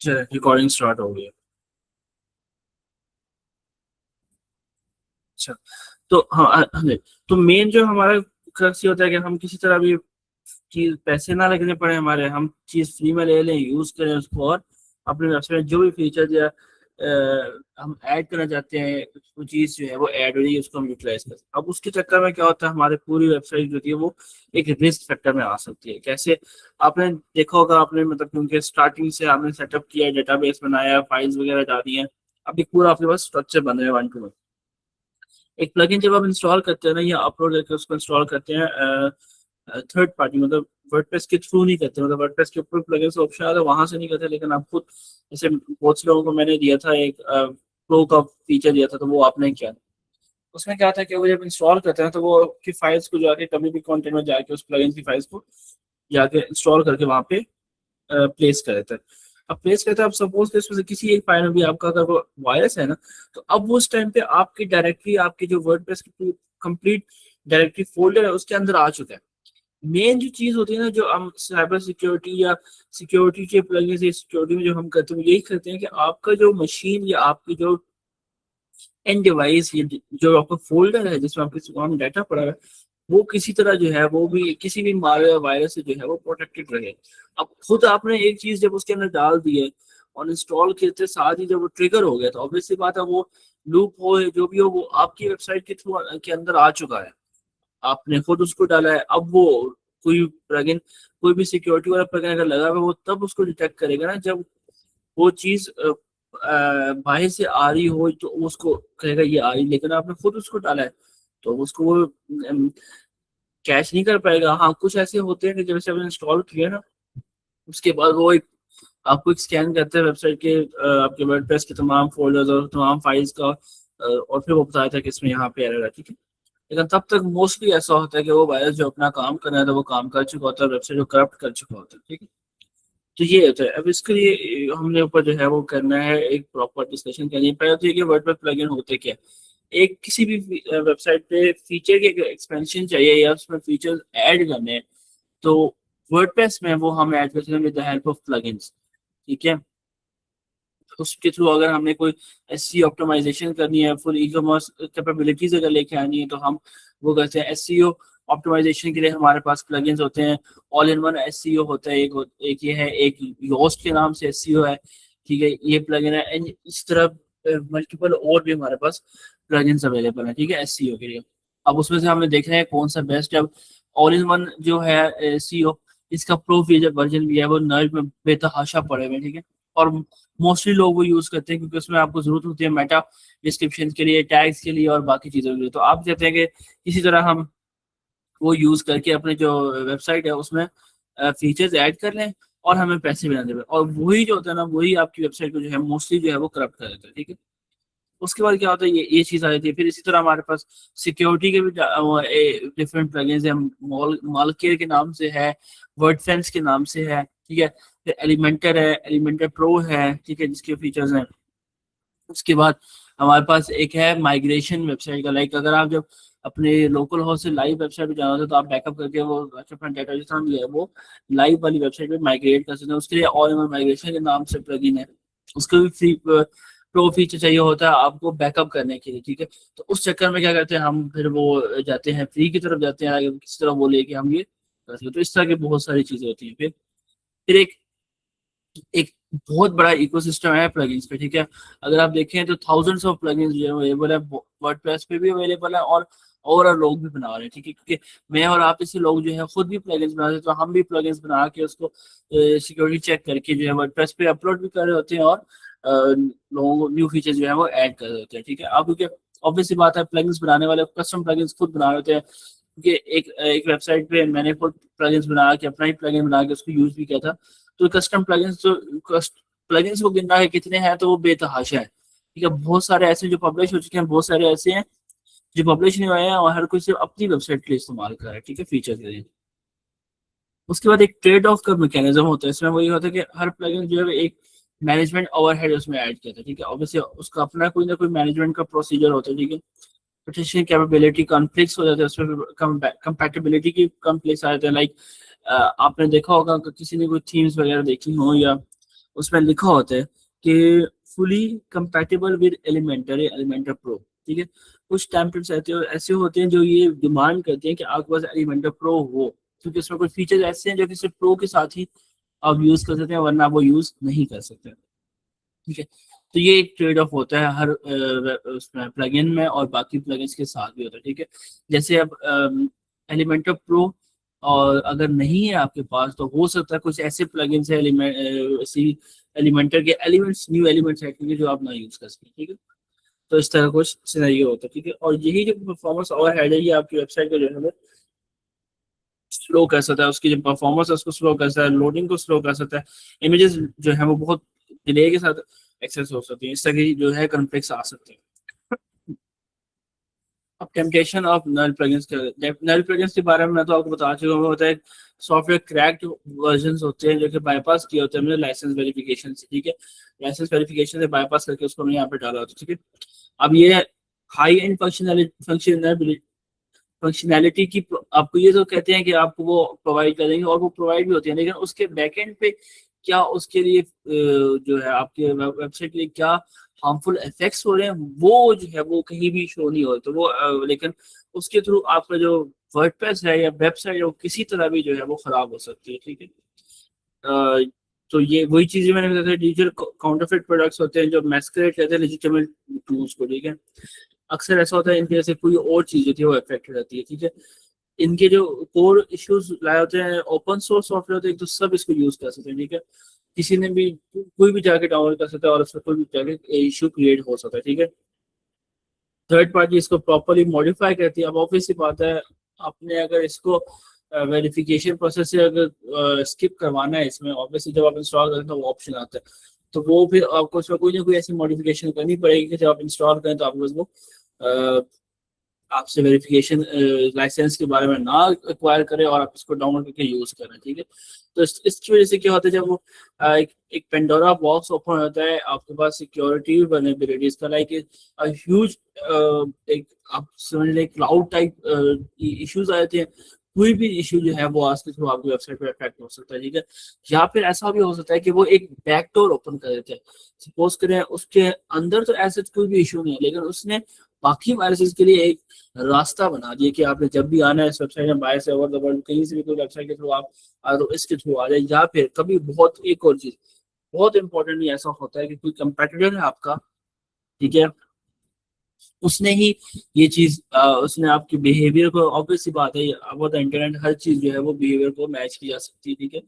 चलिए recording start हो गई है। अच्छा, तो हाँ हाँ, तो मेन जो हमारा क्रक्स ये होता है कि हम किसी तरह भी चीज पैसे ना लगने पड़े हमारे, हम चीज फ्री में ले लें, यूज करें उसको, और अपने वेबसाइट में जो भी फीचर या हम ऐड करना चाहते हैं, वो चीज जो है वो ऐड हो रही है, उसको हम यूटिलाइज करते हैं। अब उसके चक्कर में क्या होता है, हमारी पूरी वेबसाइट जो होती है वो एक रिस्क फैक्टर में आ सकती है। कैसे? आपने देखा होगा, आपने मतलब क्योंकि स्टार्टिंग से आपने सेटअप किया, डेटाबेस बनाया, फाइल्स वगैरह डाली हैं, अभी पूरा आपके पास स्ट्रक्चर बन रहा है वन टू वन। एक प्लगइन जब आप इंस्टॉल करते हैं ना, या अपलोड करके उसको इंस्टॉल करते हैं थर्ड पार्टी, मतलब वर्डप्रेस के थ्रू नहीं करते, मतलब वर्डप्रेस के ऊपर प्लगइन्स ऑप्शन आता है वहां से नहीं करते, लेकिन आप खुद, जैसे बहुत से लोगों को मैंने दिया था एक प्रो का फीचर दिया था, तो वो आपने किया। उसमें क्या था कि वो जब इंस्टॉल करते हैं तो वो की फाइल्स को जाके कभी भी कंटेंट में जाके उस प्लगइन की फाइल्स को जाके इंस्टॉल करके वहां पे प्लेस कर देता है। अब प्लेस करता है, अब सपोज उसमें से किसी एक फाइल में भी आपका अगर वो वायरस है ना, तो अब वो उस टाइम पे आपकी डायरेक्टली आपकी जो वर्डप्रेस की कंप्लीट डायरेक्टरी फोल्डर है उसके अंदर आ चुका है। मेन जो चीज होती है ना, जो हम साइबर सिक्योरिटी या सिक्योरिटी के प्लगइन से सिक्योरिटी में जो हम करते हैं, यही करते हैं कि आपका जो मशीन या आपकी जो एंड डिवाइस, ये जो आपका फोल्डर है जिसमें आपके तमाम डाटा पड़ा है, वो किसी तरह जो है वो भी किसी भी मालवेयर वायरस से जो है वो प्रोटेक्टेड रहे। अब खुद आपने एक चीज जब उसके अंदर डाल दी है और इंस्टॉल करते साथ ही जब वो ट्रिगर हो गया, तो ऑब्वियसली बात है वो लूप हो है जो भी हो, वो आपकी वेबसाइट के थ्रू के अंदर आ चुका है, आपने खुद उसको डाला है। अब वो कोई प्लगइन, कोई भी सिक्योरिटी वाला प्लगइन अगर लगा हुआ है, वो तब उसको डिटेक्ट करेगा ना जब वो चीज बाहर से आ रही हो, तो उसको कहेगा ये आ रही, लेकिन आपने खुद उसको डाला है तो उसको वो कैच नहीं कर पाएगा। हाँ, कुछ ऐसे होते हैं कि जब से आपने इंस्टॉल किया ना, उसके बाद वो एक आपको एक स्कैन करते हैं वेबसाइट के आपके वर्डप्रेस के तमाम फोल्डर्स और तमाम फाइल्स का, और फिर वो बताया था कि इसमें यहाँ पे एरर है, ठीक है। लेकिन तब तक मोस्टली ऐसा होता है कि वो वायरस जो अपना काम कर रहा था वो काम कर चुका होता है, वेबसाइट को करप्ट कर चुका होता है, ठीक है। तो ये होता है। अब इसके लिए हमने ऊपर जो है वो करना है, एक प्रॉपर डिस्कशन करनी है। पहले तो ये कि वर्डप्रेस प्लगइन होते क्या है। एक किसी भी वेबसाइट पे फीचर के एक्सपेंशन चाहिए या उसमें फीचर ऐड करने हैं, तो वर्डप्रेस में वो हम ऐड करते हैं with the help of plugins, ठीक है। उसके थ्रू अगर हमने कोई एसईओ ऑप्टिमाइजेशन करनी है, फुल ई कॉमर्स कैपेबिलिटीज अगर लेके आनी है, तो हम वो करते हैं। एसईओ ऑप्टिमाइजेशन के लिए हमारे पास प्लगइन्स होते हैं। ऑल इन वन एसईओ होता है, एक ये है, एक योस्ट के नाम से एसईओ है, ठीक है, ये प्लगइन है। एंड इस तरह मल्टीपल और भी हमारे पास प्लगइन्स अवेलेबल है, ठीक है, एसईओ के लिए। अब उसमें से हमने देखना है कौन सा बेस्ट है। ऑल इन वन जो है एसईओ, इसका प्रो वर्जन भी है, वो नर्ड में बेतहाशा पड़े हुए हैं, ठीक है। और मोस्टली लोग वो यूज करते हैं क्योंकि उसमें आपको जरूरत होती है मेटा डिस्क्रिप्शन के लिए, टैग्स के लिए और बाकी चीजों के लिए। तो आप कहते हैं कि इसी तरह हम वो यूज करके अपने जो वेबसाइट है उसमें फीचर्स ऐड कर लें और हमें पैसे भी ना दें, और वही जो होता है ना, वही आपकी वेबसाइट को जो है मोस्टली जो है वो करप्ट कर देता है, ठीक है। उसके बाद क्या होता है, ये चीज आ जाती है। फिर इसी तरह हमारे पास सिक्योरिटी के भी डिफरेंट प्लगइन्स हैं। मालकेयर के नाम से है, वर्डफेंस के नाम से है, ठीक है। फिर एलिमेंटर है, एलिमेंटर प्रो है, ठीक है, जिसके फीचर्स हैं। उसके बाद हमारे पास एक है माइग्रेशन वेबसाइट का, लाइक अगर आप जब अपने लोकल होस्ट से लाइव वेबसाइट पे जाना होता है तो आप बैकअप करके वो अपना डाटा जितना भी है वो लाइव वाली वेबसाइट पे माइग्रेट कर सकते हैं। उसके लिए ऑल इन माइग्रेशन के नाम से प्लगइन है। उसको भी फ्री प्रो फीचर चाहिए होता है आपको बैकअप करने के लिए, ठीक है। तो उस चक्कर में क्या करते हैं हम, फिर वो जाते हैं फ्री की तरफ जाते हैं, आगे किसी तरह बोले कि हम ये कर सकते। तो इस तरह की बहुत सारी चीजें होती हैं। फिर एक एक बहुत बड़ा इकोसिस्टम है प्लगइन्स पे, ठीक है। अगर आप देखें तो थाउजेंड्स ऑफ प्लगइन्स जो अवेलेबल है, वर्डप्रेस पे भी अवेलेबल है, और लोग भी बना रहे हैं, ठीक है। क्योंकि मैं और आप जैसे लोग जो है खुद भी प्लगइन्स बना रहे हैं, तो हम भी प्लगइन्स बना के उसको सिक्योरिटी चेक करके जो है वर्डप्रेस पे अपलोड भी कर रहे होते हैं, और लोगों को न्यू फीचर्स जो है वो ऐड कर रहे होते हैं, ठीक है। अब क्योंकि ऑब्वियसली बात है, प्लगइन्स बनाने वाले कस्टम प्लगइन्स खुद बना रहे होते हैं, क्योंकि एक वेबसाइट पे मैंने खुद प्लगइन्स बना के, अपना ही प्लगइन बना के उसको यूज भी किया था। तो कस्टम प्लगइन्स, जो प्लगइन्स को गिनना है कितने हैं तो वो बेतहाशा है, ठीक है। बहुत सारे ऐसे जो पब्लिश हो चुके हैं, बहुत सारे ऐसे हैं जो पब्लिश नहीं हुए हैं, और हर कोई सिर्फ अपनी वेबसाइट के लिए इस्तेमाल कर रहा है, ठीक है, फीचर के लिए। उसके बाद एक ट्रेड ऑफ का मैकेनिज्म होता है। इसमें वही होता है कि हर प्लगइन जो है एक मैनेजमेंट ओवरहेड उसमें ऐड किया था, ठीक है। ऑब्वियसली उसका अपना कोई ना कोई मैनेजमेंट का प्रोसीजर होता है, ठीक है। पार्टीशन कैपेबिलिटी कॉन्फ्लिक्ट्स हो जाते हैं उसमें, कंपैटिबिलिटी की कॉन्फ्लिक्ट्स आ जाते हैं। लाइक आपने देखा होगा कि किसी ने कोई थीम्स वगैरह देखी हो, या उसमें लिखा होता है कि fully compatible with Elementor pro, ठीक है। कुछ टेम्पलेट्स ऐसे होते हैं जो ये डिमांड करते हैं कि आपके पास एलिमेंटर प्रो हो, क्योंकि उसमें कुछ फीचर्स ऐसे हैं जो कि सिर्फ प्रो के साथ ही आप यूज कर सकते हैं, वरना आप वो यूज नहीं कर सकते, ठीक है। तो ये एक ट्रेड ऑफ होता है हर उसमें प्लगइन में, और बाकी प्लगइन्स के साथ भी होता है, ठीक है। जैसे अब एलिमेंटर प्रो और अगर नहीं है आपके पास, तो हो सकता है कुछ ऐसे प्लगइन्स है एलिमेंटर के एलिमेंट्स, न्यू एलिमेंट्स है, ठीक है, जो आप ना यूज कर सकें, ठीक है। तो इस तरह कुछ सिनेरियो होता है, ठीक है। और यही जो परफॉर्मेंस ओवरहेड है, ये आपकी वेबसाइट का जो है स्लो कर सकता है, उसकी जो परफॉर्मेंस है उसको स्लो कर सकता है, लोडिंग को स्लो कर सकता है, इमेजेस जो है वो बहुत डिले के साथ एक्सेस हो सकती है, इस तरह की जो है कॉन्फ्लिक्ट्स आ सकते हैं। अब temptation of null plugins null plugins के बारे में मैं तो आपको बता चुका हूँ, होता है सॉफ्टवेयर क्रैक्ड वर्जन होते हैं जो कि बाईपास किए होते हैं मैंने लाइसेंस वेरिफिकेशन से, ठीक है। लाइसेंस वेरिफिकेशन से बाईपास करके उसको मैंने यहाँ पे डाला होता है, ठीक है। अब ये हाई एंड फंक्शनैलिटी की आपको ये तो कहते हैं कि आपको वो प्रोवाइड करेंगे, और वो प्रोवाइड भी होती है, लेकिन उसके बैकएंड पे क्या उसके लिए जो है आपके वेबसाइट के लिए क्या हार्मफुल इफेक्ट्स हो रहे हैं, वो जो है वो कहीं भी शो नहीं होते, तो वो लेकिन उसके थ्रू आपका जो वर्डप्रेस है या वेबसाइट है वो किसी तरह भी जो है वो खराब हो सकती है, ठीक है। तो ये वही चीजें मैंने बताया, डिजिटल काउंटरफिट प्रोडक्ट्स होते हैं जो मैस्करेट करते हैं लेजिटिमेट टूल्स को, ठीक है। अक्सर ऐसा होता है इनकी वजह से कोई और चीज जो थी वो अफेक्ट रहती है, ठीक है। इनके जो कोर इश्यूज लाए होते हैं, ओपन सोर्स सॉफ्टवेयर होते हैं, एक तो सब इसको यूज कर सकते हैं, ठीक है। किसी ने भी कोई भी जाके डाउनलोड कर सकता है और उसमें कोई भी जाके इशू क्रिएट हो सकता है, ठीक है। थर्ड पार्टी इसको प्रॉपरली मॉडिफाई करती है। अब ऑब्वियस सी बात है, आपने अगर इसको वेरिफिकेशन प्रोसेस से अगर स्किप करवाना है, इसमें ऑब्वियसली जब आप इंस्टॉल करते हैं तो वो ऑप्शन आता है, तो वो फिर आपको उसमें कोई ना कोई ऐसी मॉडिफिकेशन करनी पड़ेगी कि जब आप इंस्टॉल करें तो आप उसको आपसे वेरिफिकेशन लाइसेंस के बारे में ना एक्वायर करें और आप इसको डाउनलोड करके यूज करें, ठीक है। तो इसकी वजह से क्या होता है, जब वो एक पेंडोरा बॉक्स ओपन होता है आपके पास सिक्योरिटी वल्नरेबिलिटीज का, लाइक ह्यूज एक आप समझ लें क्लाउड टाइप इश्यूज आ जाते हैं। कोई भी इशू जो है वो आज के थ्रू आपकी वेबसाइट पे अफेक्ट हो सकता है, ठीक है। या फिर ऐसा भी हो सकता है कि वो एक बैकडोर ओपन कर देते हैं, सपोज करें उसके अंदर तो ऐसे कोई भी इशू नहीं है, लेकिन उसने बाकी वायरसेस के लिए एक रास्ता बना दिया कि आपने जब भी आना है इस वेबसाइट में बाहर से ओवर द वर्ल्ड कहीं से भी कोई वेबसाइट के थ्रू आप इसके थ्रू आ जाए, या फिर कभी बहुत एक और चीज बहुत इंपॉर्टेंटली ऐसा होता है कि कोई कंपेटिटर है आपका, ठीक है, उसने ही ये चीज उसने आपके बिहेवियर को, ऑब्वियस सी बात है अब इंटरनेट हर चीज जो है वो बिहेवियर को मैच की जा सकती है, ठीक है।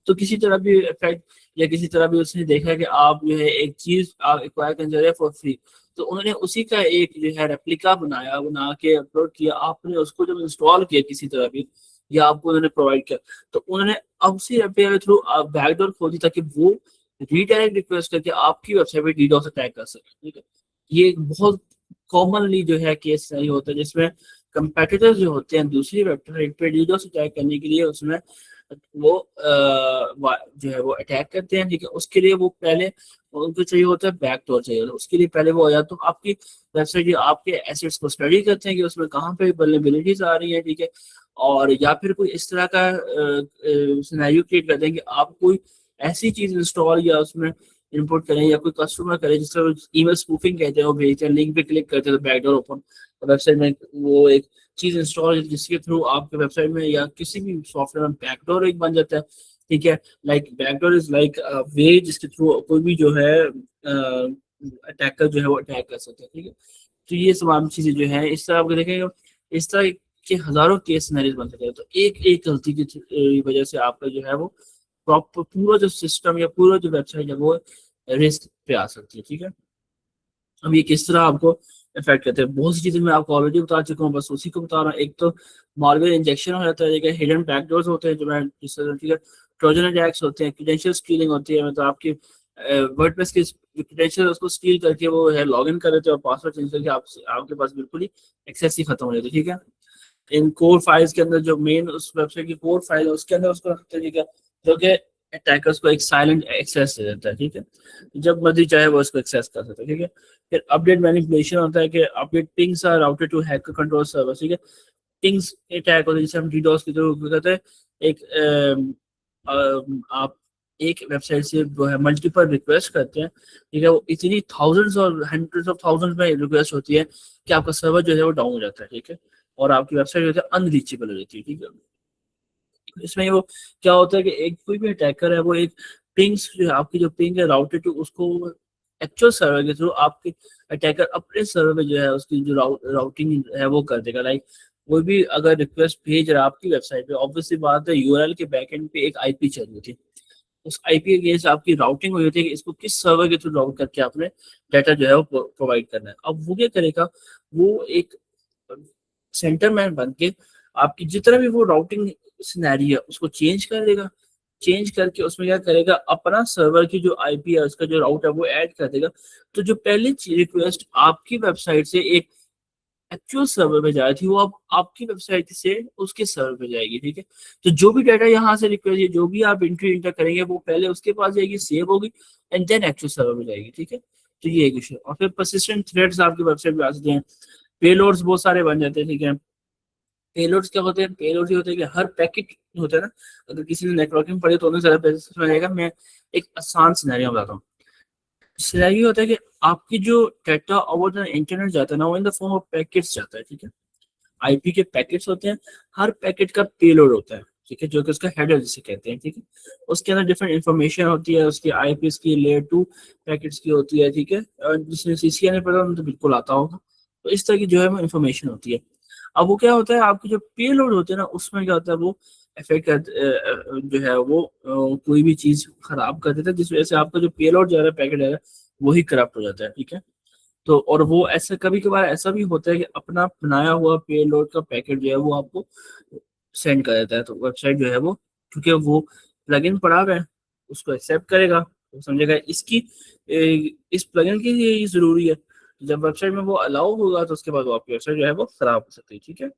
तो किसी तरह भी इफेक्ट या किसी तरह भी उसने देखा कि आप जो है एक चीज आप एक्वायर करने जा रहे हैं फॉर फ्री, तो उन्होंने उसी का एक जो है रेप्लिका बनाया, बना के अपलोड किया, आपने उसको जब इंस्टॉल किया किसी तरह भी या आपको उन्होंने प्रोवाइड किया, तो उन्होंने अब उसी रेप्लिका के थ्रू बैकडोर खोल दी ताकि वो रीडायरेक्ट रिक्वेस्ट करके आपकी वेबसाइट पे डीडोस अटैक कर सके, ठीक है। ये एक बहुत कॉमनली जो है केस सही होता है जिसमें कंपेटिटर्स जो होते हैं दूसरी वेबसाइट पे डीडोस अटैक करने के लिए उसमें वो जो है वो अटैक करते हैं, ठीक है। उसके लिए वो पहले उनको चाहिए होता है बैकडोर चाहिए होता है, उसके लिए पहले वो या तो आपकी वेबसाइट या आपके एसेट्स को स्टडी करते हैं कि उसमें कहाँ पे वल्नरेबिलिटीज आ रही है, ठीक है। और या फिर कोई इस तरह का सिनेरियो क्रिएट करते हैं कि आप कोई ऐसी चीज इंस्टॉल या उसमें इनपुट करें या कोई कस्टमर करे जिससे ईमेल स्पूफिंग कहते हैं, वो भेजते हैं, लिंक पे क्लिक करते हैं तो बैकडोर ओपन वेबसाइट में वो एक चीज इंस्टॉल जिसके थ्रू आपके वेबसाइट में या किसी भी सॉफ्टवेयर में बैकडोर एक बन जाता है, ठीक है। लाइक बैकडोर इज लाइक वे जिसके थ्रू कोई भी जो है अटैकर जो है वो अटैक कर सकता है, ठीक है। तो ये तमाम चीजें जो है इस तरह आपको देखेंगे, इस तरह के हजारों केस सिनेरियोज बन सकते हैं, तो एक एक गलती की वजह से आपका जो है वो प्रॉपर पूरा जो सिस्टम या पूरा जो वेबसाइट है वो रिस्क पे आ सकती है, ठीक है। अब ये किस तरह आपको इफेक्ट करते हैं, बहुत सी चीजें मैं आपको ऑलरेडी बता चुका हूँ, बस उसी को बता रहा हूँ। एक तो मालवेयर इंजेक्शन हो जाता है, हिडन बैकडोर्स होते हैं जो मैं ठीक है, ट्रोजन अटैक्स होते हैं, क्रेडेंशियल स्टीलिंग होती है, मतलब आपकी वर्डप्रेस के क्रेडेंशियल उसको स्टील करके वो है लॉग इन कर देते हैं और पासवर्ड चेंज करके आपके पास बिल्कुल ही एक्सेस ही खत्म हो जाती है, ठीक है। इन कोर फाइल्स के अंदर जो मेन उस वेबसाइट की कोर फाइल है उसके अंदर उसको रखते हैं, ठीक है, जो कि अटैकर्स को एक साइलेंट एक्सेस दे देता है, ठीक है। जब मर्जी चाहे वो उसको एक्सेस कर सकता है, ठीक है। फिर अपडेट मैनिपुलेशन होता है कि update pings are routed to hacker control server, ठीक है। पिंग्स अटैक होता है जिसे हम डीडोस की तरह कहते हैं। एक आप एक वेबसाइट से जो है मल्टीपल रिक्वेस्ट करते हैं, ठीक है, वो इतनी थाउजेंड्स और हंड्रेड्स ऑफ थाउजेंड्स में रिक्वेस्ट होती है कि आपका सर्वर जो है वो डाउन हो जाता है, ठीक है, और आपकी वेबसाइट जो है अनरीचेबल हो जाती है, ठीक है। इसमें वो क्या होता है कि एक कोई भी अटैकर है वो एक पिंग्स जो है, आपकी जो पिंग है राउटर टू, उसको एक्चुअल सर्वर के थ्रू आपके अटैकर अपने सर्वर में जो है उसकी जो राउटिंग है वो कर देगा। लाइक कोई भी अगर रिक्वेस्ट भेज रहा है आपकी वेबसाइट पे, ऑब्वियसली बात है यूआरएल के बैकएंड पे एक आईपी चल रही थी, उस आईपी के अगेंस्ट आपकी राउटिंग हुई होती है कि इसको किस सर्वर के थ्रू राउट करके आपने डाटा जो है वो प्रोवाइड करना है। अब वो क्या करेगा, वो एक सेंटर मैन बन के आपकी जितना भी वो राउटिंग सिनेरियो है उसको चेंज कर देगा, चेंज करके उसमें क्या करेगा, अपना सर्वर की जो आईपी है उसका जो राउट है वो ऐड कर देगा। तो जो पहली रिक्वेस्ट आपकी वेबसाइट से एक एक्चुअल सर्वर पे जाती थी वो अब आपकी वेबसाइट से उसके सर्वर पे जाएगी, ठीक है। तो जो भी डाटा यहाँ से रिक्वेस्ट, जो भी आप एंट्री इंटर करेंगे वो पहले उसके पास जाएगी, सेव होगी, एंड देन एक्चुअल सर्वर पे जाएगी, ठीक है। तो ये एक इशू है। और फिर परसिस्टेंट थ्रेड्स आपकी वेबसाइट पे आ सकते हैं, पेलोड्स बहुत सारे बन जाते हैं, ठीक है। पेलोड्स क्या होते हैं, पेलोड्स ये होते हैं कि हर पैकेट होता है ना, अगर किसी ने नेटवर्किंग पढ़ी तो उन्हें ज़्यादा पैसे में जाएगा। मैं एक आसान सिनेरियो बताता हूँ। सिनेरियो होता है कि आपकी जो डाटा ओवर द इंटरनेट जाता है ना, वो in the form of packets जाता है, ठीक है। आईपी के पैकेट्स होते हैं, हर पैकेट का पेलोड होता है, ठीक है, जो कि उसका हेडर जिसे कहते हैं, ठीक है। उसके अंदर डिफरेंट इंफॉर्मेशन होती है, उसकी आईपी की लेयर 2 पैकेट्स की होती है, ठीक है। और जिसने सीसीएनए पढ़ा उन्हें तो बिल्कुल आता होगा। तो इस तरह की जो है वो इंफॉर्मेशन होती है। अब वो क्या होता है, आपके जो पेलोड होते हैं ना उसमें क्या होता है, वो इफेक्ट कर जो है वो कोई भी चीज खराब कर देता है, जिस वजह से आपका जो पेलोड जा रहा है, पैकेट जा रहा है, वही करप्ट हो जाता है, ठीक है। तो और वो ऐसा कभी कभार ऐसा भी होता है कि अपना बनाया हुआ पेलोड का पैकेट जो है वो आपको सेंड कर देता है। तो वेबसाइट जो है वो, क्योंकि वो प्लगइन पड़ा हुआ है, उसको एक्सेप्ट करेगा, वो समझेगा इसकी इस प्लगइन के लिए ये जरूरी है। तो जब वेबसाइट में वो अलाउ होगा तो उसके बाद वो आपकी वेबसाइट जो है वो खराब हो सकती है, ठीक है।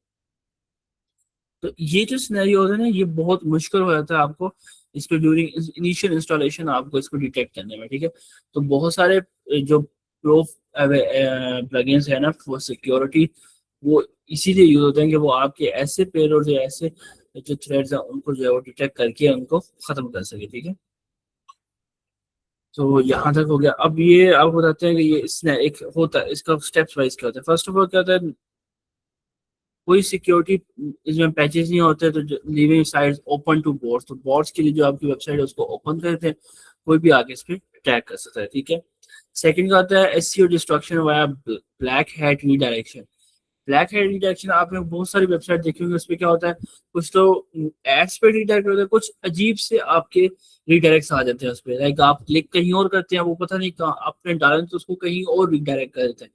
तो ये जो सिनेरियो होता है ना, ये बहुत मुश्किल हो जाता है आपको इसको ड्यूरिंग इनिशियल इंस्टॉलेशन आपको इसको डिटेक्ट करने में, ठीक है। तो बहुत सारे जो प्रो प्लगइन्स है ना फॉर सिक्योरिटी, वो इसीलिए यूज होते हैं कि वो आपके ऐसे पेलोड या ऐसे जो थ्रेड्स हैं उनको जो है वो डिटेक्ट करके उनको खत्म कर सके, ठीक है। तो यहाँ तक हो गया। अब ये आप बताते हैं कि ये इसने एक होता है, इसका स्टेप्स वाइज क्या होता है। फर्स्ट ऑफ ऑल क्या होता है, कोई सिक्योरिटी इसमें पैचेस नहीं होते, तो leaving sites open to boards, तो बोर्ड्स के लिए जो आपकी वेबसाइट है उसको ओपन करते हैं, कोई भी आगे इस पे टैग कर सकता है, ठीक है। सेकंड का होता है SEO destruction via black hat redirection. Black hat redirection आपने बहुत सारी वेबसाइट देखी होंगी, उसमें क्या होता है, कुछ तो एड्स पे रिडायरेक्ट होता है, कुछ अजीब से आपके रिडायरेक्ट्स आ जाते हैं उस पर। लाइक आप क्लिक कहीं और करते हैं, वो पता नहीं कहाँ आपने डाला तो उसको कहीं और रिडायरेक्ट कर देते हैं,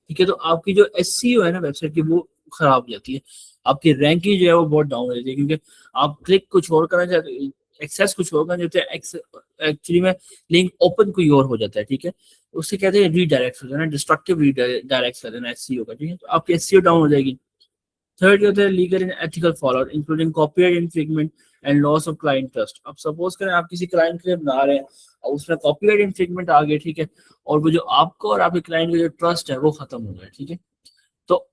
ठीक है। तो आपकी जो एसईओ है ना वेबसाइट की, वो खराब हो जाती है, आपकी रैंकिंग जो है वो बहुत डाउन हो जाती है, क्योंकि आप क्लिक कुछ और करना चाहते हैं, एक्सेस कुछ और करना चाहते हैं, एक्चुअली में लिंक ओपन कोई और हो जाता है, ठीक है। उससे कहते हैं रीडायरेक्ट हो जाना, डिस्ट्रक्टिव रीडायरेक्ट कर देना एसईओ का, ठीक है। तो आपकी एसईओ डाउन हो जाएगी। थर्ड क्या होता है, legal and ethical fallout including copyright infringement and loss of client trust. अब सपोज करें आप किसी क्लाइंट के लिए बना रहे हैं और उसमें कॉपीराइट इन्फ्रिंगमेंट आ गया, ठीक है, और वो जो आपको और आपके क्लाइंट का जो ट्रस्ट है वो खत्म हो गया, ठीक है। तो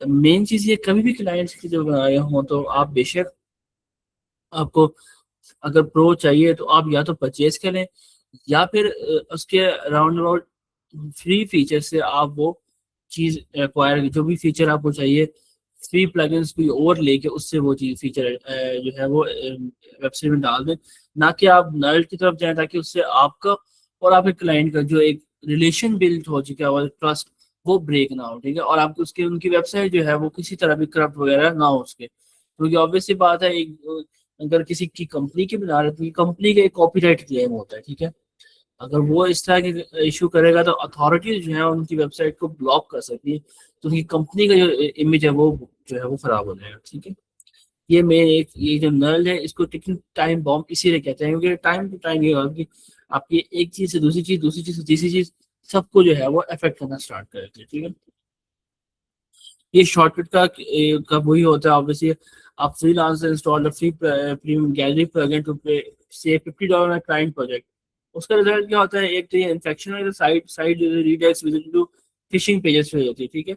मेन चीज ये, कभी भी क्लाइंट्स की जो बनाए हो तो आप बेशक, आपको अगर प्रो चाहिए तो आप या तो परचेज करें, या फिर उसके राउंड अबाउट फ्री फीचर से आप वो चीज एक्वायर, जो भी फीचर आपको चाहिए फ्री प्लगइन्स कोई और लेके उससे वो चीज फीचर जो है वो वेबसाइट में डाल दें, ना कि आप नल की तरफ जाएं, ताकि उससे आपका और आपके क्लाइंट का जो एक रिलेशन बिल्ड हो चुका है, ट्रस्ट, वो ब्रेक ना हो, ठीक है। और आपकी उसके उनकी वेबसाइट जो है वो किसी तरह भी करप्ट वगैरह ना हो उसके, क्योंकि ऑब्वियसली बात है, एक अगर किसी की कंपनी की बना रहे तो कंपनी का एक कॉपीराइट क्लेम होता है, ठीक है। अगर वो इस तरह के इशू करेगा तो अथॉरिटीज जो है उनकी वेबसाइट को ब्लॉक कर सकती है, तो उनकी कंपनी का जो इमेज है वो जो है वो खराब हो जाएगा, ठीक है। ये मेन एक, ये जो नल है इसको टिकिंग टाइम बॉम्ब इसीलिए कहते हैं, क्योंकि टाइम टू टाइम ये होगा कि आपकी एक चीज से दूसरी चीज, दूसरी चीज से तीसरी चीज, सबको जो है वो अफेक्ट करना स्टार्ट कर देती है, ठीक है। ये शॉर्टकट का वही होता है ऑब्वियसली। आप freelancer install free premium gallery plugin to pay से $50 में क्लाइंट प्रोजेक्ट। उसका रिजल्ट क्या होता है, एक तो ये इन्फेक्शन है, site site redirects visit to phishing pages पे जाती है, ठीक है।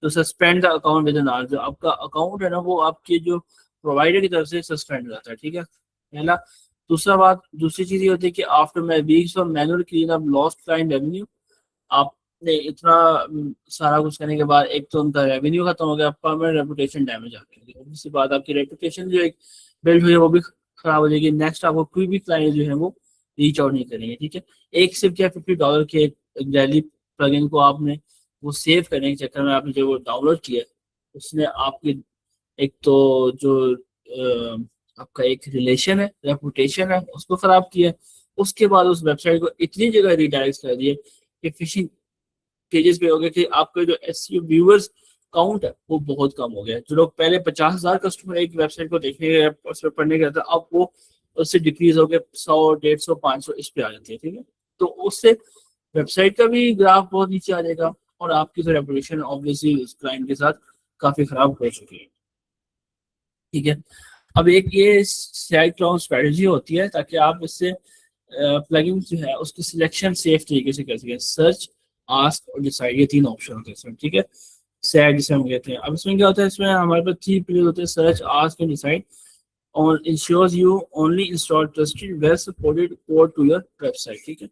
तो suspend the account with an hour, जो आपका अकाउंट है ना वो आपके जो प्रोवाइडर की तरफ से सस्पेंड हो जाता है, ठीक है, पहला। दूसरी चीज ये होती है कि after my weeks of manual clean up lost client revenue, आपने इतना सारा कुछ करने के बाद एक तो उनका रेवेन्यू खत्म हो गया, परमानेंट रेपुटेशन डैमेज आ गया, उसके बाद आपकी रेपुटेशन जो एक बिल्ड हुई है वो भी खराब हो जाएगी। नेक्स्ट आपको कोई भी क्लाइंट जो है वो रीच आउट नहीं करेंगे, ठीक है। एक सिर्फ क्या $50 के एक डेली प्लगइन को आपने वो सेव करने के चक्कर में आपने जो वो डाउनलोड किया उसने आपकी एक तो जो आपका एक रिलेशन है, रेपुटेशन है, उसको खराब किया। उसके बाद उस वेबसाइट को इतनी जगह रिडायरेक्ट कर दिए कि फिशिंग पेजेस पे हो गया कि आपके जो एसईओ व्यूअर्स काउंट है वो बहुत कम हो गया। जो लोग पहले 50,000 कस्टमर एक वेबसाइट को देखने गए, उस पर पढ़ने गया था, अब वो उससे डिक्रीज हो गया 100, 150, 500 इस पे आ जाती है, ठीक है। तो उससे वेबसाइट का भी ग्राफ बहुत नीचे आ जाएगा और आपकी तो रेपुटेशन ऑब्वियसली उस क्लाइंट के साथ काफी खराब हो चुकी है, ठीक है। अब एक ये साइड क्लाउड स्ट्रेटजी होती है ताकि आप इससे प्लगइन जो है उसकी सिलेक्शन सेफ तरीके से कर सकें। सर्च, आस्क और डिसाइड, ये तीन ऑप्शन होते हैं इसमें, ठीक है। सैड जिसे हम कहते हैं। अब इसमें क्या होता है, इसमें हमारे पास 3 पीरियड होते हैं, सर्च, आस्क एंड डिसाइड। और ensures you only install trusted well supported code to your website, ठीक है।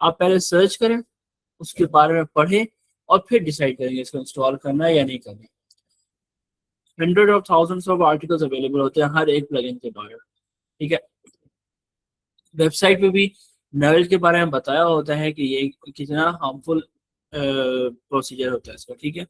आप पहले सर्च करें, उसके बारे में पढ़ें और फिर डिसाइड करेंगे इसको इंस्टॉल करना है या नहीं करना। Hundred of thousands of articles available होते हैं हर एक प्लगइन के बारे में, ठीक है। वेबसाइट पे भी नल के बारे में बताया होता है कि ये कितना हार्मफुल प्रोसीजर होता है इसका, ठीक है।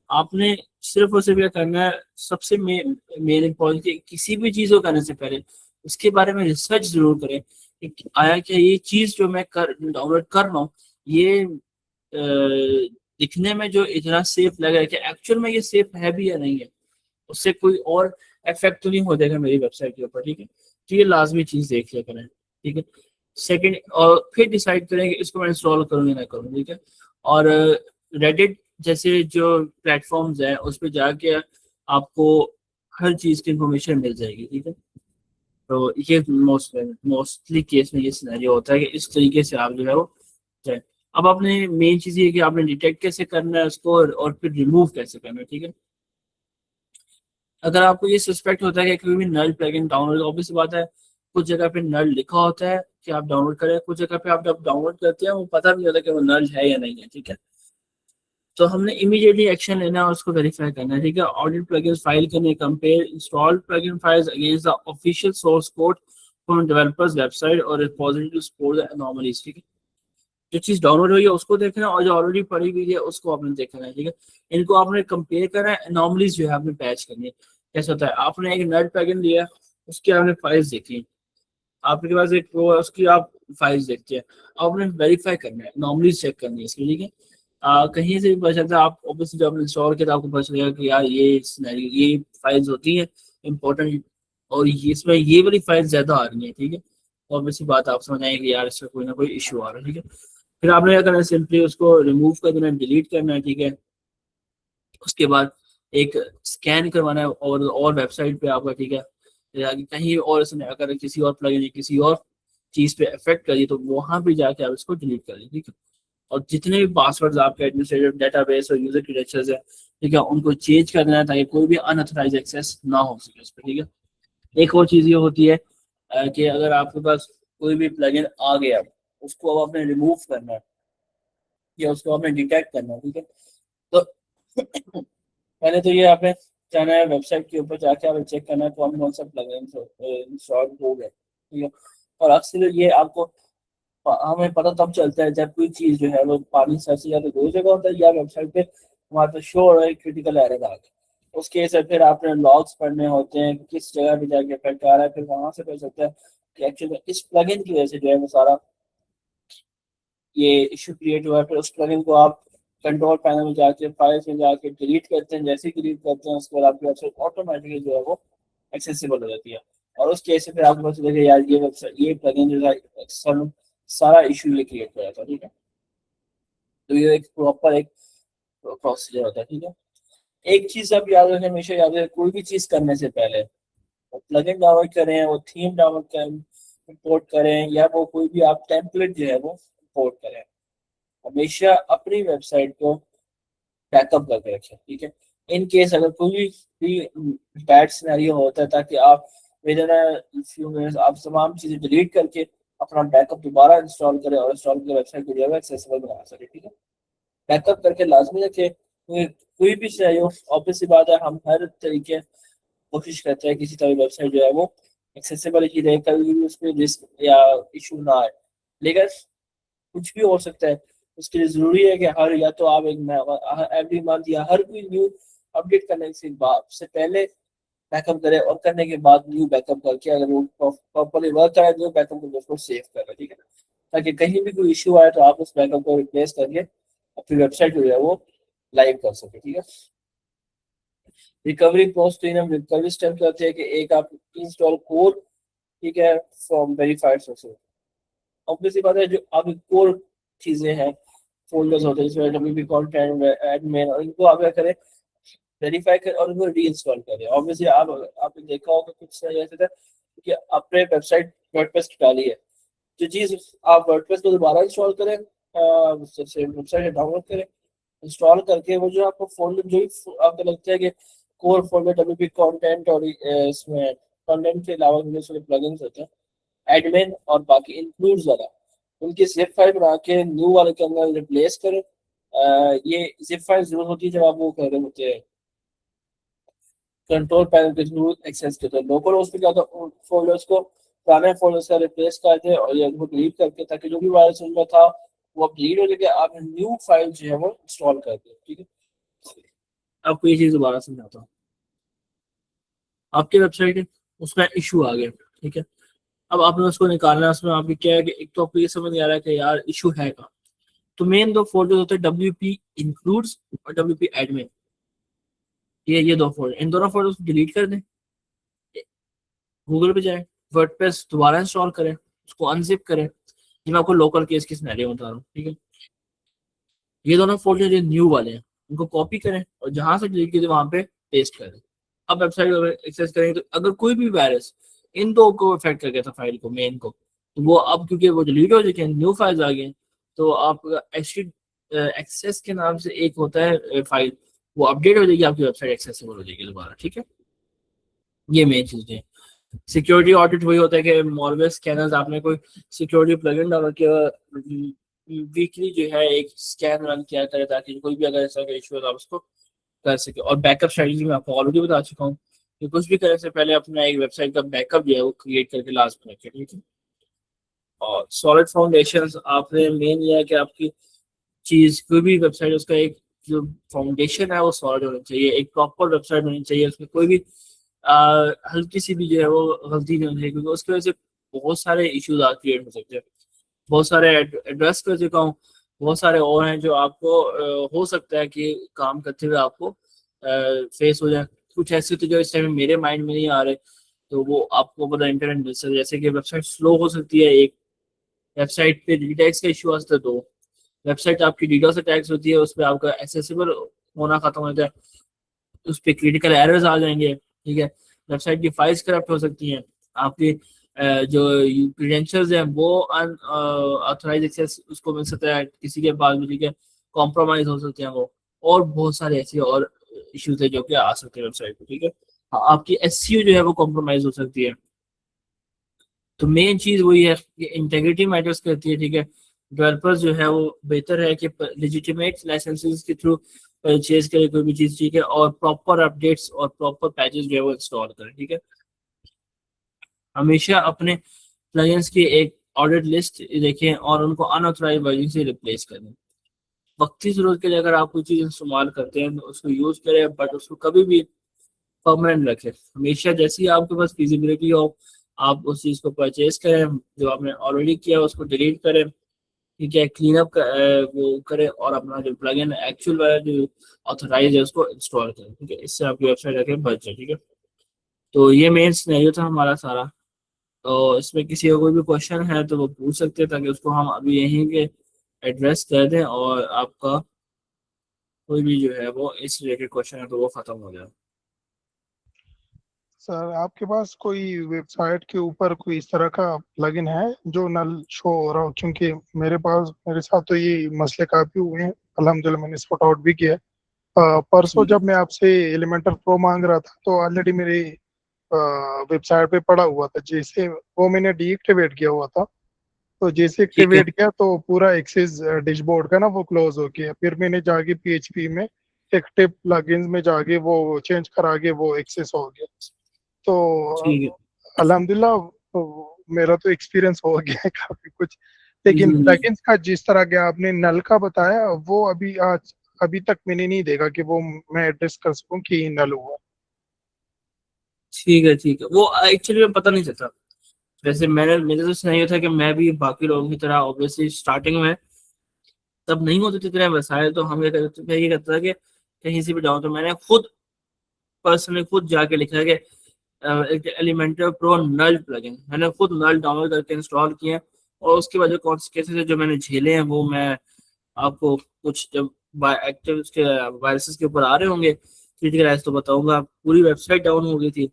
आपने सिर्फ और सिर्फ क्या करना है, सबसे मेन इम्पोर्टेंट, किसी भी चीज़ को करने से पहले उसके बारे में रिसर्च जरूर करें कि आया क्या ये चीज़ जो मैं डाउनलोड कर रहा हूँ ये दिखने में जो इतना सेफ लग रहा है कि एक्चुअल में ये सेफ है भी या नहीं है, उससे कोई और इफेक्ट तो नहीं हो जाएगा मेरी वेबसाइट के ऊपर, ठीक है। तो ये लाजमी चीज़ देख लिया करें, ठीक है। सेकंड, और फिर डिसाइड करें कि इसको मैं इंस्टॉल करूँ या ना करूँ, ठीक है। और रेडिट जैसे जो प्लेटफॉर्म्स हैं उस पर जाके आपको हर चीज़ की इंफॉर्मेशन मिल जाएगी, ठीक है। तो ये मोस्टली केस में ये सिनेरियो होता है कि इस तरीके से आप जो है वो जाए। अब आपने मेन चीज़ ये कि आपने डिटेक्ट कैसे करना है उसको और फिर रिमूव कैसे करना है, ठीक है। अगर आपको ये सस्पेक्ट होता है कि कोई भी नल प्लगइन डाउनलोड, ऑब्वियस बात है कुछ जगह पे नल लिखा होता है कि आप डाउनलोड करें, कुछ जगह पे आप जब डाउनलोड करते हैं वो पता नहीं होता कि वो नल है या नहीं है, ठीक है। तो हमने इमीडिएटली एक्शन लेना है और उसको वेरीफाई करना है, ठीक है। ऑडिट प्लगइन फाइल करने, compare installed plugin files against the official source code from developers website और repository to spot the anomalies, ठीक है। जो चीज डाउनलोड हुई है उसको देखना है और जो ऑलरेडी पड़ी हुई है उसको आपने देखना है, ठीक है। इनको आपने कंपेयर करना है, एनोमलीज जो है आपने पैच करनी है। कैसे होता है, आपने एक नल प्लगइन लिया, उसकी आपने फाइल्स देखी, आपके पास एक वो है, उसकी आप फाइल्स देखते हैं, आपने वेरीफाई करना है, नॉर्मली चेक करनी है इसके, ठीक है। कहीं से भी पता चलता है, आप ऑब्वियसली जब इंस्टॉल किया तो आपको पता चलेगा कि यार ये सिनेरियो, ये फाइल्स होती हैं इंपॉर्टेंट और ये इसमें ये वाली फाइल ज्यादा आ रही है, ठीक है। ऑब्वियसली बात आप समझ आएगी कि यार इसमें कोई ना कोई इशू आ रहा है, ठीक है। फिर आपने क्या करना है, सिंपली उसको रिमूव कर देना है, डिलीट करना है, ठीक है। उसके बाद एक स्कैन करवाना है और वेबसाइट पे आपका, ठीक है। कहीं और इसने अगर किसी और प्लगइन किसी और चीज पे इफेक्ट करी तो वहां पे जाके आप इसको डिलीट कर लें, ठीक है। और जितने भी पासवर्ड्स आपके एडमिनिस्ट्रेटिव डेटाबेस और यूजर क्रेडेंशियल्स है, ठीक है, उनको चेंज कर देना है ताकि कोई भी अनऑथराइज एक्सेस ना हो सके उस पर, ठीक है। एक और चीज ये होती है कि अगर आपके पास कोई भी प्लगइन आ गया उसको अब आपने रिमूव करना है या उसको आपने डिटेक्ट करना है, ठीक है। तो पहले तो ये आपने जाना है वेबसाइट के ऊपर जाके आपने चेक करना है कौन कौन सा प्लगइन इंस्टॉल हो गया, ठीक है। और अक्सर ये आपको हमें पता तब चलता है जब कोई चीज जो है वो पानी से या तो दो जगह होता है या वेबसाइट पे हमारे पास शो हो रहा है क्रिटिकल एरर आ गया, उसके से फिर आपने लॉग्स पढ़ने होते हैं कि किस जगह पे जाके इफेक्ट आ रहा है, फिर वहां से पता चलता है कि एक्चुअली इस प्लगइन की वजह से जो है वो सारा ये इशू क्रिएट हुआ है। फिर उस प्लगइन को आप कंट्रोल पैनल में जाके फाइल्स में जाके डिलीट करते हैं, जैसे ही डिलीट करते हैं उसके बाद आपकी वेबसाइट ऑटोमेटिकली जो है वो एक्सेसिबल हो जाती है। और उस केस से फिर आपको पता चलेगा यार ये वेबसाइट ये प्लगइन जो है सारा इशू ये क्रिएट कर रहा था, ठीक है। तो ये एक प्रॉपर एक प्रोसीजर होता है, ठीक है। एक चीज आप याद रखें, हमेशा याद रखें, कोई भी चीज करने से पहले वो प्लगइन डाउनलोड करें, वो थीम डाउनलोड करें, इंपोर्ट करें या वो कोई भी आप टेम्पलेट जो है वो इंपोर्ट करें, हमेशा अपनी वेबसाइट को बैकअप करके रखें, ठीक है। इन केस अगर कोई भी बैड सिनेरियो होता है ताकि आप विद इन फ्यू मिनट्स आप तमाम चीजें डिलीट करके अपना बैकअप दोबारा इंस्टॉल करें और इंस्टॉल करके वेबसाइट को जो है एक्सेसिबल बना सके। ठीक है, बैकअप करके लाजमी रखें, क्योंकि कोई भी चाहिए ऑब्वियस सी बात है, हम हर तरीके कोशिश करते हैं किसी तरह वेबसाइट जो है वो एक्सेसिबल ही रहे, कभी भी उसमें रिस्क या इशू ना आए। लेकिन कुछ भी हो सकता है, उसके लिए जरूरी है कि हर या तो आप एक एवरी मंथ या हर कोई न्यू अपडेट करने से पहले बैकअप करें, और करने के बाद न्यू बैकअप करके अगर वो प्रॉपरली वर्क करे न्यू बैकअप करके उसको सेव करें। ठीक है, ताकि कहीं भी कोई इशू आए तो आप उस बैकअप को रिप्लेस करके अपनी वेबसाइट जो है वो लाइव कर सके। ठीक है, रिकवरी पोस्ट हम रिकवरी स्टेप करते हैं कि एक आप इंस्टॉल कोर, ठीक है, फ्रॉम वेरीफाइड सोर्सेज। ऑब्वियसली बात है, जो आपकी कोर चीजें हैं, फोल्डर्स होते हैं जिसमें डब्ल्यूपी कंटेंट एडमिन, और इनको आप क्या करें, वेरीफाई करें और उनको रीइंस्टॉल करें। ऑब्वियसली आपने देखा होगा कुछ ऐसे था कि आपने वेबसाइट वर्डप्रेस डाली है, जो चीज आप वर्डप्रेस को दोबारा इंस्टॉल करें, वेबसाइट डाउनलोड करें, इंस्टॉल करके वो जो आपको फोल्डर जो भी आपको लगता है कि कोर फोल्डर डब्ल्यूपी कंटेंट और इसमें कंटेंट के अलावा जो प्लगइन्स होते हैं एडमिन और बाकी इंक्लूड्स वाला, उनकी जिप फाइल बना के न्यू वाले के अंदर रिप्लेस करें। ये जिप फाइल जरूर होती है जब आप वो कर रहे होते हैं कंट्रोल पैनल के थ्रू एक्सेस करते हैं। लोकल होस्ट पे क्या होता है, फोल्डर्स को पुराने फोल्डर्स का रिप्लेस कर दे और या उनको डिलीट करके, ताकि जो भी वायरस उनमें था वो अब डिलीट हो जाए, आप न्यू फाइल जो है वो इंस्टॉल कर दें। ठीक है, आपको ये चीज दोबारा समझाता हूँ। आपकी वेबसाइट है, उसका इशू आ गया, ठीक है, अब आपने उसको निकालना है, उसमें आपकी क्या है कि एक तो आपको ये समझ नहीं आ रहा है कि यार इशू है का, तो मेन दो फोल्डर होते हैं डब्ल्यू पी इंक्लूड्स और डब्ल्यू पी एडमिन, ये दो फोल्डर, इन दोनों फोल्डर को डिलीट कर दें, गूगल पे जाए, वर्डप्रेस दोबारा इंस्टॉल करें, उसको अनजिप करें। ये मैं आपको लोकल केस की सिनेरियो बता रहा हूँ। ठीक है, ये दोनों फोल्डर जो न्यू वाले हैं उनको कॉपी करें और जहां से डिलीट किए वहां पे पेस्ट करें। अब वेबसाइट एक्सेस करेंगे तो अगर कोई भी वायरस इन दो को इफेक्ट कर गया था फाइल को, मेन को, तो वो अब क्योंकि वो डिलीट हो चुके हैं, न्यू फाइल्स आ गए, तो आप एक्सेस के नाम से एक होता है फाइल, वो अपडेट हो जाएगी, आपकी वेबसाइट एक्सेसिबल हो जाएगी दोबारा। ठीक है, ये मेन चीज है। सिक्योरिटी ऑडिट वही होता है कि मॉलवेयर स्कैनर्स, आपने कोई सिक्योरिटी प्लगइन डाल के वीकली जो है एक स्कैन रन किया करे, ताकि कोई भी अगर ऐसा इशू है आप उसको कर सके। और बैकअप स्ट्रेटजी में आपको ऑलरेडी बता चुका हूँ कि कुछ भी करने से पहले अपना एक वेबसाइट का बैकअप जो है वो क्रिएट करके लास्ट में रखें। ठीक है, और सॉलिड फाउंडेशन आपने मेन ये है कि आपकी चीज कोई भी वेबसाइट, उसका एक जो फाउंडेशन है वो सॉलिड होना चाहिए, एक प्रॉपर वेबसाइट होनी चाहिए, उसमें कोई भी हल्की सी भी जो है वो गलती नहीं होनी चाहिए, क्योंकि उसकी वजह से बहुत सारे इश्यूज क्रिएट हो सकते हैं। बहुत सारे एड्रेस कर चुका हूँ, बहुत सारे और हैं जो आपको हो सकता है कि काम करते हुए आपको फेस हो जाए। कुछ ऐसे तो जो इस टाइम मेरे माइंड में नहीं आ रहे, तो वो आपको पता इंटरनेट जैसे कि वेबसाइट स्लो हो सकती है, एक वेबसाइट पे डिटेक्स का इशू आ सकता है, दो वेबसाइट आपकी डीडोस अटैक्स होती है, उस पर आपका एक्सेसिबल होना खत्म हो जाता है, उस पर क्रिटिकल एरर्स आ जाएंगे। ठीक है, वेबसाइट की फाइल्स करप्ट हो सकती हैं, आपकी जो क्रेडेंशियल्स हैं वो अनऑथराइज एक्सेस उसको मिल सकता है किसी के पास भी। ठीक है, कॉम्प्रोमाइज हो सकते हैं वो, और बहुत सारे ऐसे और इश्यूज है जो कि आ सकते हैं वेबसाइट पे। ठीक है, आपकी एसईओ जो है वो कॉम्प्रोमाइज हो सकती है। तो मेन चीज वही है कि इंटेग्रिटी मैटर्स करती है। ठीक है, डेवलपर्स जो है वो बेहतर है कि लेजिटिमेट लाइसेंसेस के थ्रू परचेज करे कोई भी चीज। ठीक है, और प्रॉपर अपडेट्स और प्रॉपर पैचेस जो है वो इंस्टॉल करें। ठीक है, हमेशा अपने प्लगइन्स की एक ऑडिट लिस्ट देखें और उनको अनऑथराइज वर्जन से रिप्लेस करें। वक्ती जरूरत के लिए अगर आप कोई चीज़ इस्तेमाल करते हैं तो उसको यूज़ करें, बट उसको कभी भी परमानेंट रखें। हमेशा जैसे ही आपके पास फिजिबिलिटी हो, आप उस चीज़ को परचेज करें, जो आपने ऑलरेडी किया उसको डिलीट करें। ठीक है, क्लीन अप वो करें और अपना जो प्लगइन एक्चुअल वाला जो ऑथराइज है उसको इंस्टॉल करें। ठीक है, इससे आपकी वेबसाइट आके बच जाए। ठीक है, तो ये मेन सिनेरियो था हमारा सारा। तो इसमें किसी का कोई भी क्वेश्चन है तो वो पूछ सकते हैं, ताकि उसको हम अभी यहीं के एड्रेस कर दें और आपका कोई भी जो है वो इस रिलेटेड क्वेश्चन है तो वो खत्म हो जाए। सर आपके पास कोई वेबसाइट के ऊपर कोई इस तरह का प्लगइन है जो नल शो हो रहा हो? क्योंकि मेरे साथ तो ये मसले काफी हुए हैं, अल्हम्दुलिल्लाह मैंने सॉर्ट आउट भी किया है। परसों ठीक है, जब मैं आपसे एलिमेंटर प्रो मांग रहा था तो ऑलरेडी मेरे वेबसाइट पे पड़ा हुआ था, जैसे वो मैंने डीएक्टिवेट किया हुआ था, तो जैसे ठीक है। एक्टिवेट किया तो पूरा एक्सेस डैशबोर्ड का ना वो क्लोज हो गया। फिर मैंने जाके पीएचपी में एक्टिव प्लगइन्स में जाके वो चेंज करा के वो एक्सेस हो गया। तो ठीक है। अल्हम्दुलिल्लाह मेरा तो एक्सपीरियंस हो गया है काफी कुछ। लेकिन हम्म, प्लगइन्स का जिस तरह के आपने नल का बताया, वो अभी तक मैंने नहीं देखा कि वो मैं एड्रेस कर सकूं कि ये नल हुआ। ठीक है। ठीक है, वो एक्चुअली में पता नहीं चलता। वैसे मैंने मेरे तो नहीं था कि मैं भी बाकी लोगों की तरह ऑब्वियसली स्टार्टिंग में तब नहीं होते थे इतने वसाइल, तो हम ये करता था कि कहीं से भी जाऊँ तो मैंने खुद पर्सनली खुद जाके लिखा है कि एक एलिमेंटर प्रो नल प्लगइन मैंने खुद नल डाउनलोड करके इंस्टॉल किए हैं। और उसके बाद जो कॉन्सिक्वेंसेस है जो मैंने झेले हैं वो मैं आपको कुछ जब एक्टिव के वायरसेस के ऊपर आ रहे होंगे क्रिटिकल तो बताऊंगा। पूरी वेबसाइट डाउन हो गई थी,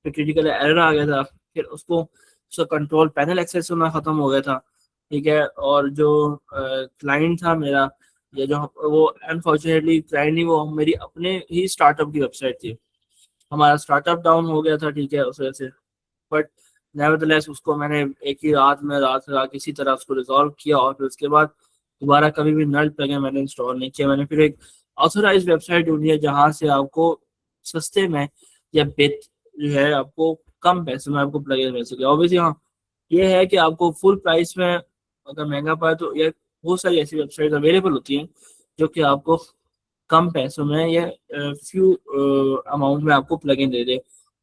फिर क्रिटिकल एरर आ गया था, फिर उसका कंट्रोल पैनल एक्सेस होना खत्म हो गया था। ठीक है, और जो क्लाइंट था मेरा, या जो वो अनफॉर्चुनेटली क्लाइंट नहीं, वो मेरी अपने ही स्टार्टअप की वेबसाइट थी। हमारा स्टार्टअप डाउन हो गया था, ठीक है, उस वजह से। बट नेवरदलेस उसको मैंने एक ही रात में रात रात किसी तरह उसको रिजॉल्व किया, और फिर उसके बाद दोबारा कभी भी नल प्लगइन मैंने इंस्टॉल नहीं किया। मैंने फिर एक ऑथोराइज वेबसाइट ढूंढी है जहाँ से आपको सस्ते में या बेत जो है आपको कम पैसे में आपको प्लगइन मिल सके। ऑब्वियसली हाँ, ये है कि आपको फुल प्राइस में अगर महंगा पाए तो ये बहुत सारी ऐसी वेबसाइट अवेलेबल होती हैं जो कि आपको कम पैसों में या फ्यू अमाउंट में आपको प्लगइन दे दे।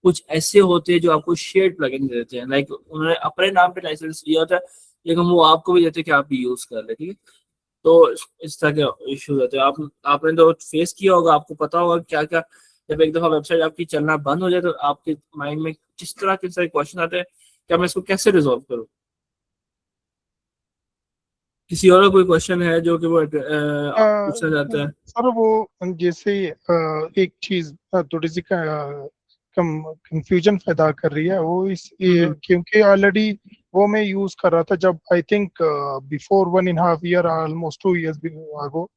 कुछ ऐसे होते हैं जो आपको शेयर्ड प्लगइन दे देते हैं, लाइक उन्होंने अपने नाम पे लाइसेंस लिया होता है लेकिन वो आपको भी देते हैं कि आप भी यूज कर ले, ठीक है। तो इस तरह के इश्यूज होते हैं। आपने तो फेस किया होगा, आपको पता होगा क्या क्या। जब एक दफा वेबसाइट आपकी चलना बंद हो जाए तो आपके माइंड में किस तरह के सारे क्वेश्चन आते हैं, क्या मैं इसको कैसे रिजॉल्व करूँ। किसी और का कोई क्वेश्चन है जो कि वो अ, पूछना चाहता है। सर वो जैसे एक चीज थोड़ी सी कम कंफ्यूजन पैदा कर रही है, वो हम्म। क्योंकि ऑलरेडी वो मैं यूज कर रहा था जब I think before 1.5 year, almost 2 years ago.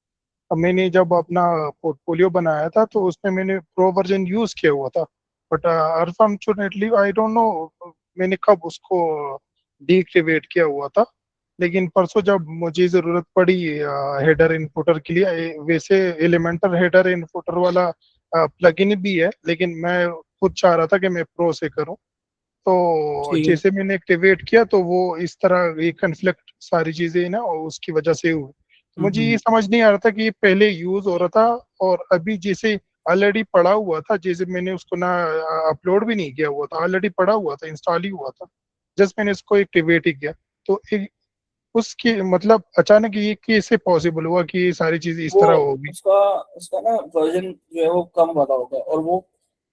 मैंने जब अपना पोर्टफोलियो बनाया था तो उसमें मैंने प्रो वर्जन यूज किया हुआ था। But unfortunately I don't know मैंने कब उसको डीएक्टिवेट किया हुआ था। लेकिन परसों जब मुझे जरूरत पड़ी हेडर इनपुटर के लिए, वैसे एलिमेंटर हेडर इनपुटर वाला प्लगइन भी है, लेकिन मैं खुद चाह रहा था कि मैं प्रो से करूं। तो ठीक है। जैसे मैंने एक्टिवेट किया तो वो इस तरह ये कन्फ्लिक्ट सारी चीजें ना, और उसकी वजह से हुई। तो मुझे ये हम्म। समझ नहीं आ रहा था कि ये पहले यूज हो रहा था और अभी जैसे ऑलरेडी पड़ा हुआ था, जैसे मैंने उसको ना अपलोड भी नहीं किया हुआ था, ऑलरेडी पड़ा हुआ था, इंस्टॉल ही हुआ था, जस्ट मैंने इसको एक्टिवेट ही किया। तो उसकी मतलब अचानक ये कैसे पॉसिबल हुआ कि ये सारी चीज इस वो तरह होगी? उसका उसका ना वर्जन जो है वो कम वाला होगा, और वो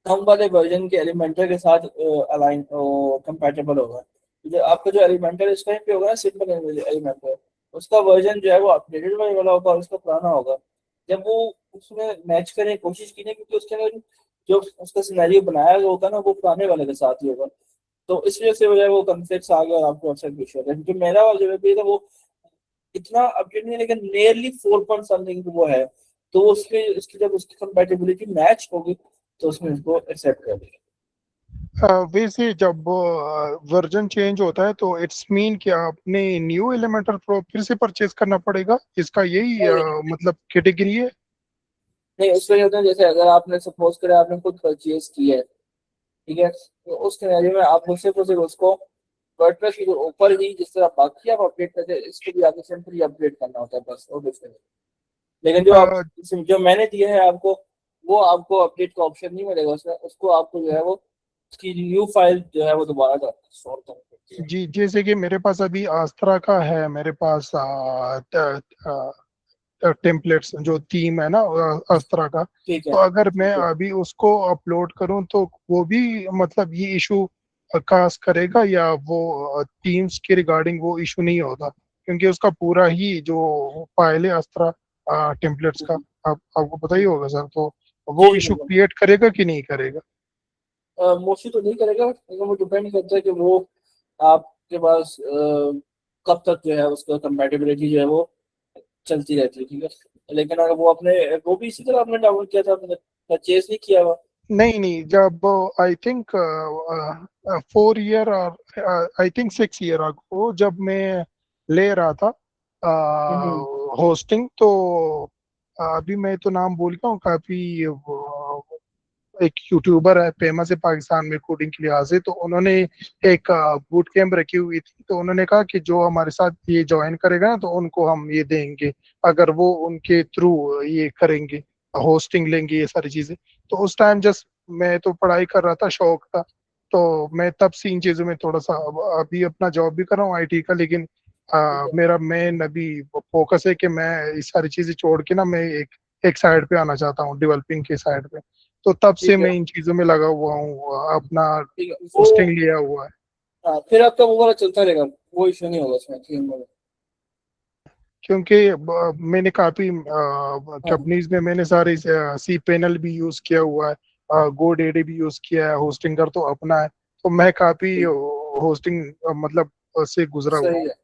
कम वाले वर्जन के एलिमेंटर के साथ अलाइन कंपैटिबल होगा। जो आपका जो एलिमेंटर इस टाइम पे होगा ना, सिंपल एलिमेंटर, उसका वर्जन जो है वो अपडेटेड वाला होगा और उसका पुराना होगा। जब वो उसमें मैच करने की कोशिश की ना, क्योंकि उसके अंदर जो उसका सिनेरियो बनाया गया होगा ना वो पुराने वाले के साथ ही होगा। तो इस वजह से जो है वो कॉन्फ्लिक्ट्स आ गया और आपको अक्सर इशू होता है। क्योंकि मेरा वाला जो है था वो इतना अपडेट नहीं है, लेकिन नियरली 4 पॉइंट समथिंग वो है। तो उसके उसकी जब उसकी कंपैटिबिलिटी मैच होगी तो उसमें उसको एक्सेप्ट कर देगा। वैसे जब वर्जन चेंज होता है तो इट्स मीन कि आपने न्यू एलिमेंटर प्रो फिर से परचेज करना पड़ेगा, इसका यही नहीं मतलब कैटेगरी है? नहीं, उसमें ये होता है जैसे अगर आपने सपोज करें आपने खुद परचेज किया है, ठीक है, तो उस सिनेरियो में आपको सिर्फ और सिर्फ उसको वर्डप्रेस के ऊपर ही जिस तरह बाकी आप अपडेट करते हैं इसको भी आपको सिंपली अपडेट करना होता है बस, और कुछ नहीं। लेकिन जो मैंने दिया है आपको, वो आपको अपडेट का ऑप्शन नहीं मिलेगा उसमें। उसको आपको जो है वो उसकी न्यू फाइल जो है वो दोबारा स्टोर करनी पड़ती है। जी, जैसे कि मेरे पास अभी आस्त्रा का है, मेरे पास टेम्पलेट्स जो थीम है ना आस्त्रा का। ठीक है। तो अगर मैं ठीक है। अभी उसको अपलोड करूं तो वो भी मतलब ये इशू काज करेगा, या वो थीम्स के रिगार्डिंग वो इशू नहीं होगा? क्योंकि उसका पूरा ही जो फाइल है आस्त्रा टेम्पलेट्स का, आपको पता ही होगा सर, तो जी वो जी इशू बिल्कुल। क्रिएट करेगा कि नहीं करेगा? मोस्टली तो नहीं करेगा, लेकिन वो डिपेंड करता है कि वो आपके पास कब तक जो है उसका कंपैटिबिलिटी जो है वो चलती रहती है, ठीक है। लेकिन अगर वो अपने वो भी इसी तरह आपने डाउनलोड किया था, आपने परचेज नहीं किया हुआ, नहीं नहीं, जब आई थिंक 4 ईयर और आई थिंक 6 ईयर अगो जब मैं ले रहा था हम्म। होस्टिंग, तो अभी मैं तो नाम भूल गया हूँ, काफी एक यूट्यूबर है, फेमस है पाकिस्तान में कोडिंग के लिहाज से, तो उन्होंने एक बूट कैंप रखी हुई थी, तो उन्होंने कहा कि जो हमारे साथ ये ज्वाइन करेगा ना, तो उनको हम ये देंगे, अगर वो उनके थ्रू ये करेंगे, होस्टिंग लेंगे, ये सारी चीजें। तो उस टाइम जस्ट मैं तो पढ़ाई कर रहा था, शौक था, तो मैं तब से इन चीजों में थोड़ा सा, अभी अपना जॉब भी कर रहा हूँ आईटी का, लेकिन ठीक है। मेरा मेन अभी फोकस है कि मैं इस सारी चीजें छोड़ के ना, मैं एक साइड पे आना चाहता हूँ, डेवलपिंग के साइड पे। तो तब से ठीक है। मैं इन चीजों में लगा हुआ हूँ, अपना ठीक है वो। पोस्टिंग लिया हुआ है। हाँ, फिर आपका वो वाला चलता रहेगा, वो इशू नहीं होगा उसमें, ठीक है। क्योंकि मैंने काफी हाँ। कंपनीज में मैंने सारे सी पैनल भी यूज किया हुआ है, गोडेडी भी यूज किया है, होस्टिंग कर तो अपना है, तो मैं काफी ठीक। होस्टिंग मतलब से गुजरा हुआ सही हूँ। है।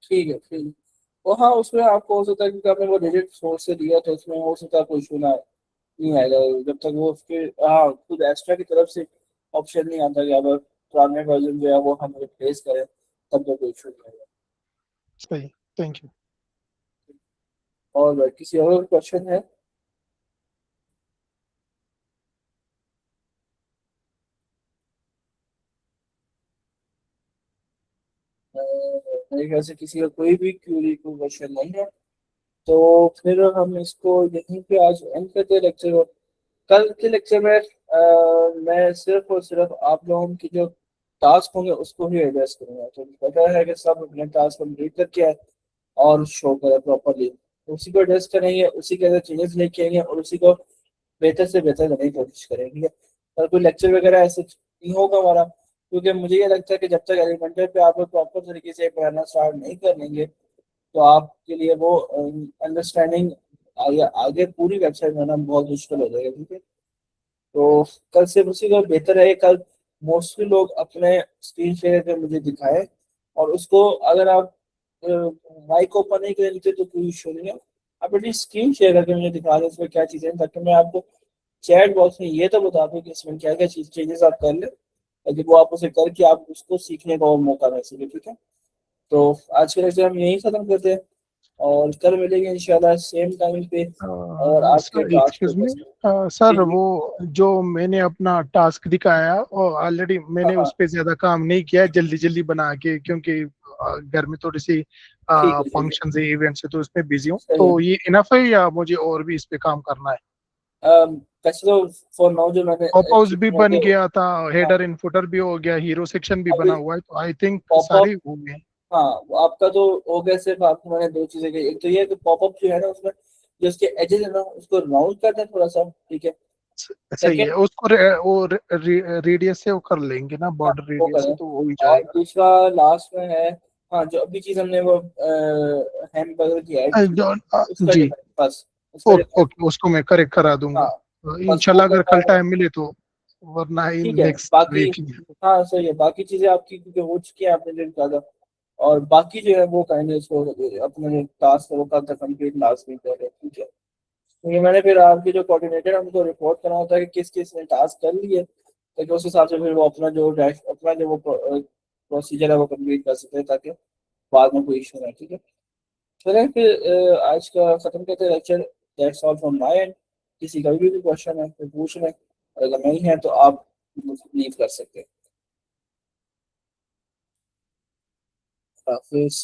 ठीक है, ठीक है। और हाँ, उसमें आपको हो सकता है क्योंकि आपने वो डिजिट सोर्स से दिया, तो उसमें हो सकता है कोई इशू ना नहीं आएगा जब तक वो उसके, हाँ, खुद एक्स्ट्रा की तरफ से ऑप्शन नहीं आता कि अब पुराने वर्जन जो है वो हम रिप्लेस करें, तब तक कोई इशू नहीं आएगा। सही, थैंक यू। और किसी और क्वेश्चन है? अ, मेरे ख्याल से किसी का कोई भी क्यूरी कोई क्वेश्चन नहीं है, तो फिर हम इसको यहीं पे आज एंड करते हैं लेक्चर। कल के लेक्चर में मैं सिर्फ और सिर्फ आप लोगों की जो टास्क होंगे उसको ही एड्रेस करूंगा, तो बेटर है कि सब अपने टास्क कंप्लीट करके आए और शो करें प्रॉपरली, उसी को एड्रेस करेंगे, उसी के अंदर चेंजेस लेके आएंगे और उसी को बेहतर से बेहतर करने की कोशिश करेंगे, ठीक है। और कोई लेक्चर वगैरह ऐसे नहीं होगा हमारा, क्योंकि मुझे ये लगता है कि जब तक एलिमेंटर पे आप लोग प्रॉपर तरीके से पढ़ाना स्टार्ट नहीं कर लेंगे, तो आपके लिए वो अंडरस्टैंडिंग आगे आगे पूरी वेबसाइट बनाना बहुत मुश्किल हो जाएगा, ठीक है। तो कल से उसी का बेहतर है, कल मोस्टली लोग अपने स्क्रीन शेयर करके मुझे दिखाएं, और उसको अगर आप माइक ओपन नहीं करेंगे तो कोई इशू नहीं है, आप एटलीस्ट स्क्रीन शेयर करके मुझे दिखा दें उसमें क्या चीज़ें हैं, ताकि मैं आपको चैट बॉक्स में ये तो बता दूं कि इसमें क्या क्या चेंजेस आप कर लें, ताकि वो आप उसे करके आप उसको सीखने का और मौका मिल सके, ठीक है। तो आज के लेक्चर हम यही खत्म करते हैं, और कल मिलेंगे इंशाल्लाह सेम टाइम पे, और आपके sir task excuse me, focus पे। सर जी जी। वो जो मैंने अपना टास्क दिखाया, और ऑलरेडी हाँ मैंने हाँ। उस पर ज्यादा काम नहीं किया, जल्दी जल्दी बना के, क्योंकि घर में थोड़ी सी ठीक है, ठीक है। फंक्शन है, इवेंट्स है, तो इसमें बिजी हूँ, सही है। तो ये इनफ है या मुझे और भी इस पे काम करना है? वैसे तो फॉर नाउ जो मैंने पॉपआउट भी चीजें बन आपको, गया था, हाँ, हेडर इन फुटर भी हो गया, हीरो सेक्शन भी बना अभी हुआ है, तो आई थिंक सारे पॉपअप, हो गए। हाँ, वो आपका तो हो गया, सिर्फ आपको मैंने दो चीजें कही, एक तो ये है कि पॉपअप जो है ना उसमें जो उसके एजेस है ना उसको राउंड कर दें थोड़ा सा, ठीक है। सही सेकंड, है, उसको वो रेडियस से वो कर लेंगे ना, हाँ, बॉर्डर वो रेडियस से करें। तो हो ही और जाएगा। दूसरा लास्ट में है, हाँ, जो अभी चीज हमने वो हैमबर्गर की ऐड की थी, उसका जी, डिफरेंस बस, उसका ओके डिफरेंस। ओके, उसको मैं करेक्ट करा दूंगा। हाँ, बस वो इंशाल्लाह अगर करना कल है। टाइम मिले तो, वरना ठीक है, नेक्स्ट बाकी, वीक। हाँ सही है, बाकी चीजें आपकी क्योंकि हो चुकी है, आपने जो कहा, और बाकी जो है वो करेंगे इसको, अपने जो टास्क है वो कल तक कंप्लीट लास्ट वीक कर रहे हैं, ठीक है। तो ये मैंने फिर आपके जो कोऑर्डिनेटर है उनको रिपोर्ट करना होता है कि किस किस ने टास्क कर लिए, ताकि उस हिसाब से फिर वो अपना जो डैश अपना जो वो प्रोसीजर है वो कंप्लीट कर सकते हैं, ताकि बाद में कोई इशू ना, ठीक है। चलिए फिर आज का खत्म करते हैं lecture. That's all from my and. किसी का भी क्वेश्चन है तो पूछ लें, अगर नहीं है तो आप लीव कर सकते हैं। हाफिज।